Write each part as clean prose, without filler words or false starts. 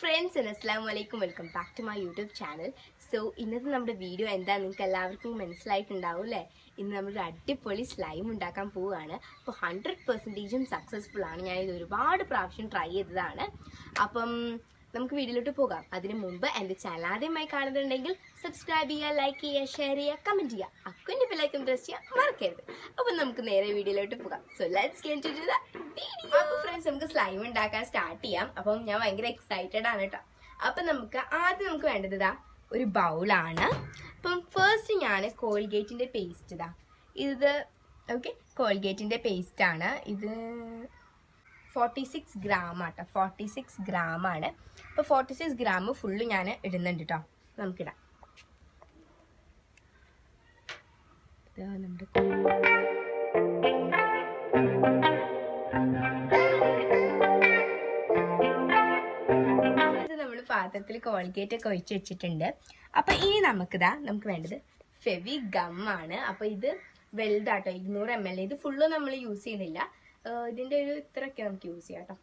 friends and assalamualaikum, welcome back to my YouTube channel. So ഇന്നത്തെ നമ്മുടെ video എന്താ നിങ്ങൾക്ക് എല്ലാവർക്കും മനസ്സിലായിട്ടുണ്ടാവും അല്ലേ? ഇന്ന് നമ്മൾ ഒരു അടിപൊളി സ്ലൈം ഉണ്ടാക്കാൻ പോവുകയാണ്. അപ്പോൾ 100% സക്സസ്ഫുൾ ആണ്. ഞാനിത് ഒരുപാട് പ്രാവശ്യം ട്രൈ ചെയ്തതാണ്. അപ്പം നമുക്ക് വീഡിയോയിലോട്ട് പോകാം. അതിന് മുമ്പ് എൻ്റെ ചാനൽ ആദ്യമായി കാണുന്നുണ്ടെങ്കിൽ സബ്സ്ക്രൈബ് ചെയ്യുക, ലൈക്ക് ചെയ്യുക, ഷെയർ ചെയ്യുക, കമൻറ്റ് ചെയ്യുക. അക്കുൻ്റെ ബെല്ലൈക്കൺ പ്രസ് ചെയ്യുക മറക്കരുത്. അപ്പം നമുക്ക് നേരെ വീഡിയോയിലോട്ട് പോകാം. So let's get into the video. അപ്പോൾ ഫ്രണ്ട്സ് നമുക്ക് സ്ലൈം ഉണ്ടാക്കാൻ സ്റ്റാർട്ട് ചെയ്യാം. അപ്പം ഞാൻ ഭയങ്കര എക്സൈറ്റഡ് ആണ് കേട്ടോ. അപ്പം ആദ്യം നമുക്ക് വേണ്ടത് ഒരു ബൗളാണ്. അപ്പം ഫസ്റ്റ് ഞാൻ കോൾഗേറ്റിൻ്റെ പേസ്റ്റ് ഇത് ഓക്കെ, കോൾഗേറ്റിൻ്റെ പേസ്റ്റാണ് ഇത്. 46 ഗ്രാം ആട്ടോ, 46 ഗ്രാമാണ്. അപ്പോൾ 46 ഗ്രാം ഫുള്ള് ഞാൻ ഇടുന്നുണ്ട് കേട്ടോ. നമുക്കിടാം. നമ്മൾ പാത്രത്തിൽ കോൾഗേറ്റ് ഒക്കെ ഒഴിച്ച് വെച്ചിട്ടുണ്ട്. അപ്പോൾ ഇനി നമുക്ക് വേണ്ടത് ഫെവി ഗമ്മാണ്. അപ്പോൾ ഇത് വലുതാട്ടോ, 200 ml. ഇത് ഫുള്ള് നമ്മൾ യൂസ് ചെയ്യുന്നില്ല. ഇതിൻ്റെ ഒരു ഇത്രയൊക്കെ നമുക്ക് യൂസ് ചെയ്യാം കേട്ടോ.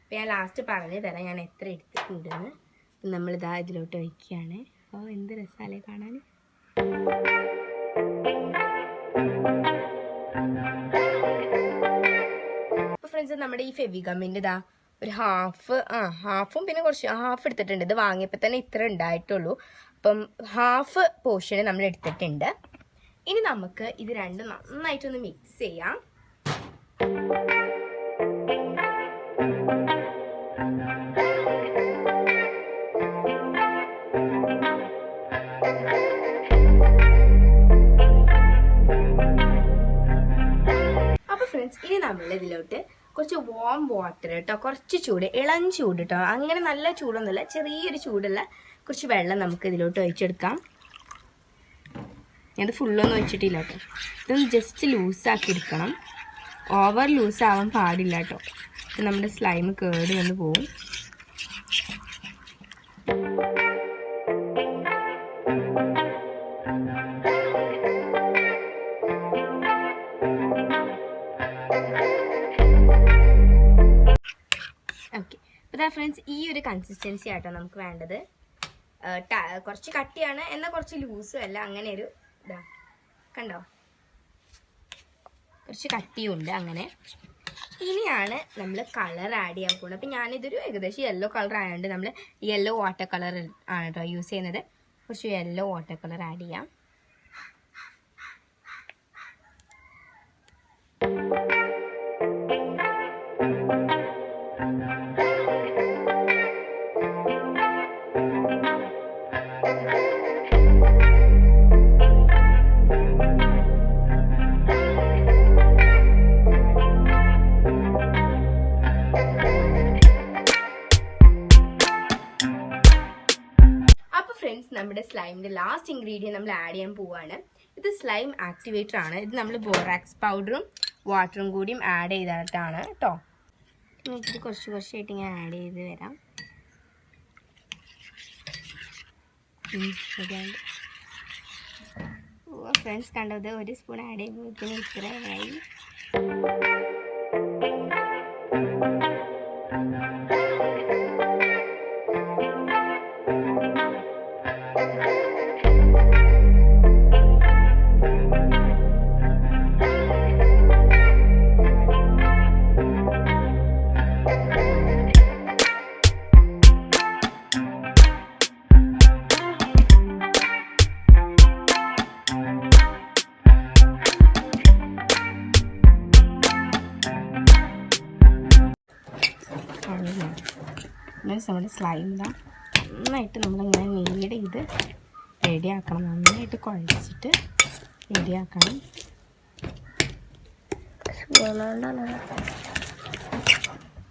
അപ്പം ഞാൻ ലാസ്റ്റ് പറഞ്ഞു തരാം ഞാൻ എത്ര എടുത്തിട്ടുണ്ടെന്ന്. നമ്മളിതാ ഇതിലോട്ട് ഒഴിക്കുകയാണ്. ഓ എന്ത് രസമല്ലേ കാണാൻ. അപ്പോൾ ഫ്രണ്ട്സ് നമ്മുടെ ഈ ഫെവിഗമ്മിൻ്റെ ഒരു ഹാഫും പിന്നെ കുറച്ച് ഹാഫ് എടുത്തിട്ടുണ്ട്. ഇത് വാങ്ങിയപ്പോൾ തന്നെ ഇത്ര ഉണ്ടായിട്ടുള്ളൂ. അപ്പം ഹാഫ് പോർഷൻ നമ്മൾ എടുത്തിട്ടുണ്ട്. ഇനി നമുക്ക് ഇത് രണ്ടും നന്നായിട്ടൊന്ന് മിക്സ് ചെയ്യാം. അപ്പോൾ ഫ്രണ്ട്സ് ഇനി നമ്മൾ ഇതിലോട്ട് കുറച്ച് വാം വാട്ടർ കേട്ടോ, കുറച്ച് ചൂട്, ഇളം ചൂട് കേട്ടോ, അങ്ങനെ നല്ല ചൂടൊന്നുമില്ല, ചെറിയൊരു ചൂടുള്ള കുറച്ച് വെള്ളം നമുക്ക് ഇതിലോട്ട് ഒഴിച്ചെടുക്കാം. ഞാനത് ഫുള്ളൊന്നും ഒഴിച്ചിട്ടില്ല കേട്ടോ. ഇതൊന്ന് ജസ്റ്റ് ലൂസാക്കി എടുക്കണം, ഓവർ ലൂസാവാൻ പാടില്ല കേട്ടോ. നമ്മുടെ സ്ലൈം കേട് വന്ന് പോവും. ഓക്കെ, അപ്പോൾ ഫ്രണ്ട്സ് ഈ ഒരു കൺസിസ്റ്റൻസി ആട്ടോ നമുക്ക് വേണ്ടത്. കുറച്ച് കട്ടിയാണ് എന്നാൽ കുറച്ച് ലൂസും അല്ല, അങ്ങനെ ഒരു കണ്ടോ, കുറച്ച് കട്ടിയുണ്ട് അങ്ങനെ. ഇനിയാണ് നമ്മൾ കളർ ആഡ് ചെയ്യാൻ പോകുന്നത്. അപ്പം ഞാനിതൊരു ഏകദേശം യെല്ലോ കളർ ആയതുകൊണ്ട് നമ്മൾ യെല്ലോ വാട്ടർ കളർ ആണ് കേട്ടോ യൂസ് ചെയ്യുന്നത്. കുറച്ച് യെല്ലോ വാട്ടർ കളർ ആഡ് ചെയ്യാം. നമ്മുടെ സ്ലൈമിൻ്റെ ലാസ്റ്റ് ഇൻഗ്രീഡിയൻറ്റ് നമ്മൾ ആഡ് ചെയ്യാൻ പോവുകയാണ്. ഇത് സ്ലൈം ആക്ടിവേറ്റർ ആണ്. ഇത് നമ്മൾ ബോറാക്സ് പൗഡറും വാട്ടറും കൂടിയും ആഡ് ചെയ്തിട്ടാണ് കേട്ടോ. ഇത് കുറച്ചായിട്ട് ഞാൻ ആഡ് ചെയ്ത് വരാം. ഫ്രണ്ട്സ് കണ്ടത് ഒരു സ്പൂൺ ആഡ് ചെയ്യുമ്പോഴത്തേനും ഇത്രയായി. നമ്മുടെ സ്ലൈം നന്നായിട്ട് നമ്മളിങ്ങനെ നീഡ് ചെയ്ത് റെഡിയാക്കണം. നന്നായിട്ട് കുഴച്ചിട്ട് റെഡിയാക്കണം.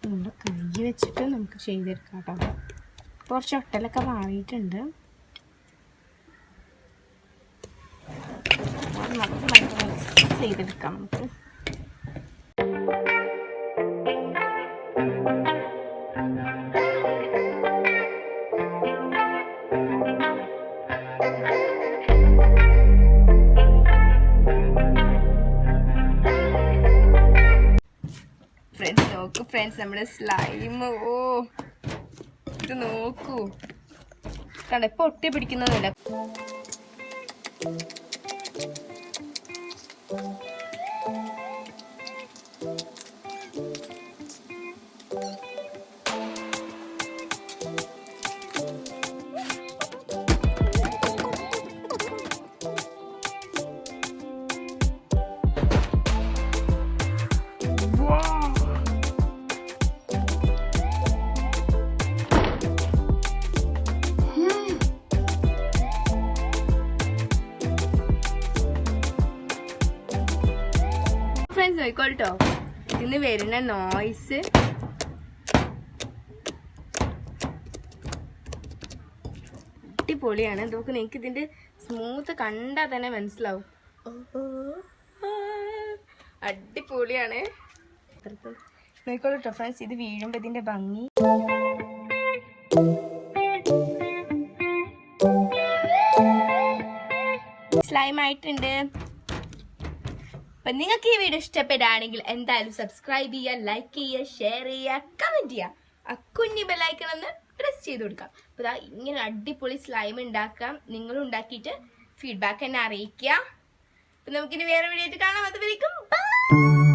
നമ്മുടെ കൈ വെച്ചിട്ട് നമുക്ക് ചെയ്തെടുക്കാം കേട്ടോ. കുറച്ച് ഒട്ടലൊക്കെ മാറിയിട്ടുണ്ട്. നമുക്ക് മിക്സ് ചെയ്തെടുക്കാം. നമുക്ക് ഫ്രണ്ട്സ് ഫ്രണ്ട്സ് നമ്മുടെ സ്ലൈം. ഓ ഇത് നോക്കൂ, കണ്ട ഇപ്പൊ ഒട്ടി പിടിക്കുന്നൊന്നുമില്ല. ഫ്രണ്ട്സ് നോക്കോട്ടോ, ഇതിന് വരുന്ന നോയ്സ് അടിപൊളിയാണ്. നമുക്ക് നിങ്ങൾക്ക് ഇതിന്റെ സ്മൂത്ത് കണ്ടാൽ തന്നെ മനസ്സിലാവും. അടിപൊളിയാണ്. നോക്കോട്ടോ ഫ്രണ്ട്സ്, ഇത് വീഴുമ്പോ ഇതിന്റെ ഭംഗി. സ്ലൈം ആയിട്ടുണ്ട്. അപ്പൊ നിങ്ങൾക്ക് ഈ വീഡിയോ ഇഷ്ടപ്പെടുകയാണെങ്കിൽ എന്തായാലും സബ്സ്ക്രൈബ് ചെയ്യുക, ലൈക്ക് ചെയ്യുക, ഷെയർ ചെയ്യുക, കമന്റ് ചെയ്യുക. ആ കുഞ്ഞി ബെല്ലൈക്കൺ ഒന്ന് പ്രസ് ചെയ്ത് കൊടുക്കാം. അപ്പൊ ഇതാ ഇങ്ങനെ അടിപൊളി സ്ലൈം ഉണ്ടാക്കാം. നിങ്ങളും ഉണ്ടാക്കിയിട്ട് ഫീഡ്ബാക്ക് എന്നെ അറിയിക്കുക. അപ്പൊ നമുക്കിനി വേറെ വീഡിയോ ആയിട്ട് കാണാം. അതുവരേക്കും ബൈ.